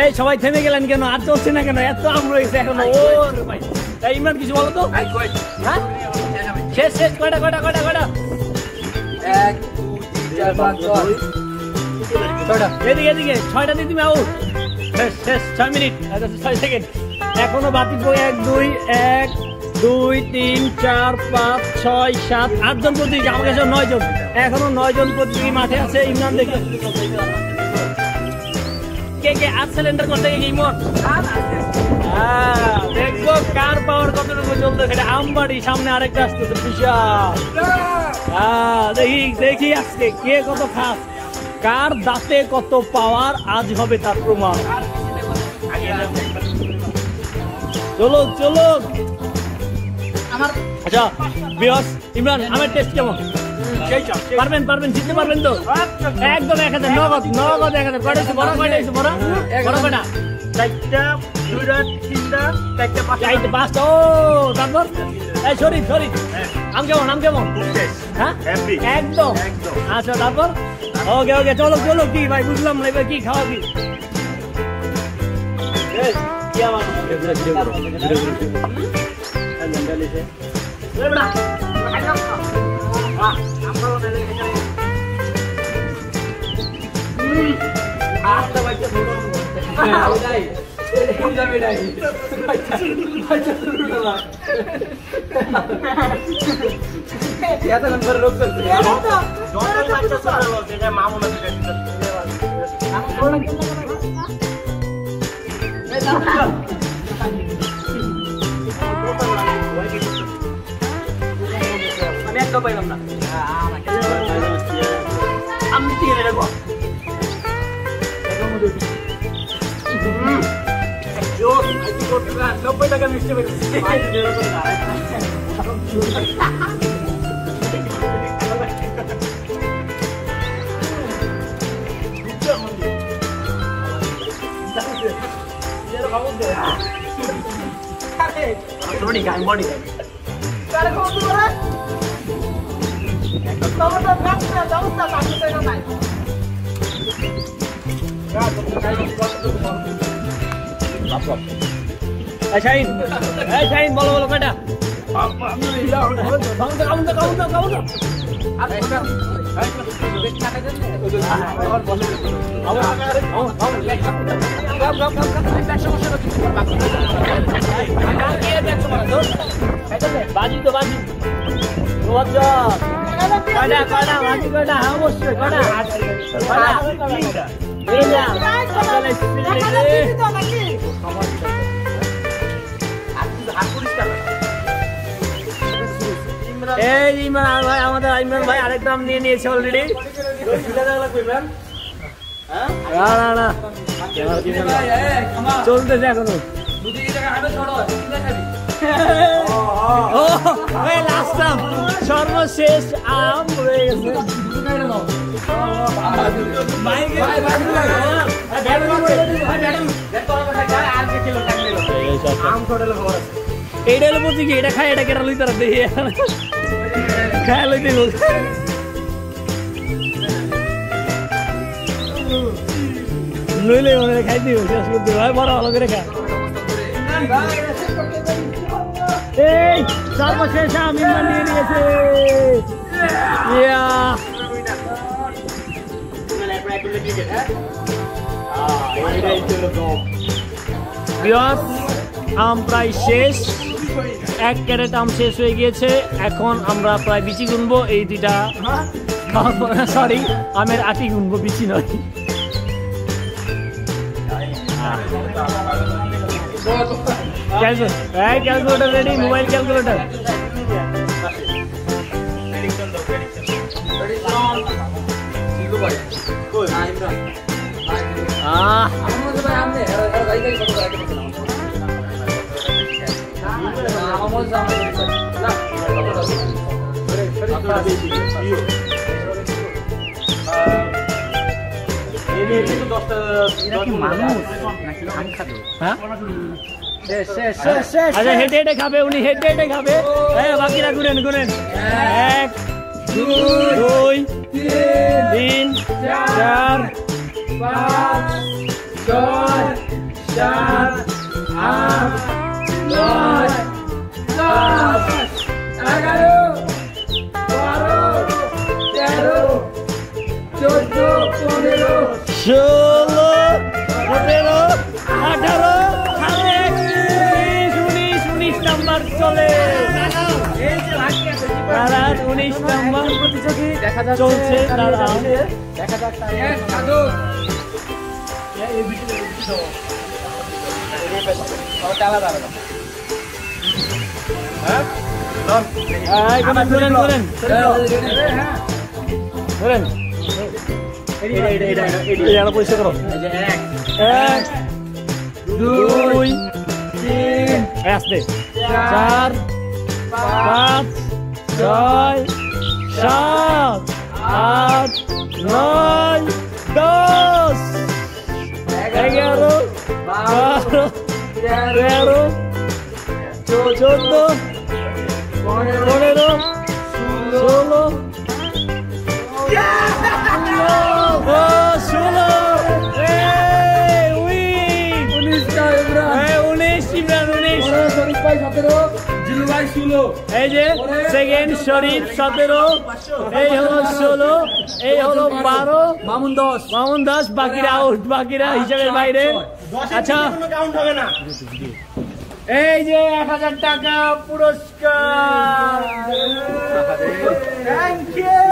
এই সবাই থেমে গেলেন কেন? আর চলছে না কেন? এত আম রয়েছে এখনো। ও ভাই ইমরান কিছু বলো তো। হ্যাঁ শেষ শেষ কয়টা কয়টা কয়টা কয়টা? 1 2 3 4 5 6 এদিকে এদিকে 6টা দিয়ে তুমি আউট। শেষ শেষ 6 মিনিট 6 সেকেন্ড এখনো বাকি। 1 2 1 2 3 4 5 6 7 8 জন প্রতিযোগী। আমার কাছে 9 জন, এখনো 9 জন প্রতিযোগী মাঠে আছে। ইমরান দেখে কে কে 8 সিলিন্ডার করতে গিয়ে ইমন দেখবো কার পাওয়ার কতটুকু চলতে। সেটা আমবাড়ি সামনে আরেকটা আসতেছে বিশাল। দেখি দেখি আজকে কে কত খাস, কার দাঁতে কত পাওয়ার, আজ হবে তার প্রমাণ। চলো চলো। আচ্ছা বিয়স ইমরান আমার টেস্ট কেমন? পারবেন পারবেন জিততে পারবেন তো? একদম 1000 নগদ নগদ 1000। কয়টা হইছে বড়? কয়টা হইছে বড়? বড় কয়টা? 4টা 2টা 3টা 4টা 5টা 5টা। ও তারপর এই শরীফ শরীফ আম কেমন? আম কেমন? হ্যাঁ একদম। আচ্ছা তারপর ওকে ওকে চলো চলো। কি ভাই বুঝলাম না এবার কি খাওয়া কি? কি আমার আমি একটা পাইলাম না। আমি দিয়ে দেবো। নব্বই টাকা মিষ্টি পেয়েছি। শাহিন বলো বলো কয়টা? বাজি তো বাজি কয়টা কয়টা বাজি কয়টা? অবশ্যই কয়টা? এই ইমরান ভাই আমাদের ইমরান ভাই আরেক দাম নিয়ে নিয়েছে অলরেডি। চলতেছে এখনো। সর্বশেষ আম রয়ে গেছে। এইটা হলো বলছি কি এটা খাই এটা কেটা লই তারা দেখি খায় লইতে লইলে মনে খাই দিও শেষ করতে ভাই বড় ভালো করে খা। এই সর্বশেষ আম ইমরান নিয়ে নিয়েছে। আম প্রায় শেষ, 1 ক্যারেট আম শেষ হয়ে গিয়েছে। এখন আমরা প্রায় বিচি গুনবো। এই দুইটা সরি আমের আটি গুনবো, বিচি নয়। Calculator ready? মোবাইল ক্যালকুলেটার আচ্ছা হেঁটে হেঁটে খাবে উনি, হেঁটে হেঁটে খাবে। হ্যাঁ বাকিরা গুনেন গুনেন। 1 2 3 4 5 ছয়, সাত, আট, নয়, 10, 11, 12, 13, 14, 15, 16, 17, 18, 19 নাম্বার চলে। দাঁড়ান, 19 নাম্বার প্রতিযোগী চলছে। দাঁড়ান, দেখা যাক সাধু ধরেন ধরেন ধরেন, এটা পরিষ্কার করো। 1, 2, 3, আসতে 4, 5, 6, 7, 8, 9, 10, 11, 12, 13, 14, 15, 16, 16, 19 এই যে সেকেন্ড শরীফ 17, এই হলো 16, এই হলো 12, মামুন 10, বাকিরা আউট, বাকিরা হিসাবের বাইরে। আচ্ছা, এই যে 1000 টাকা পুরস্কার। Thank you.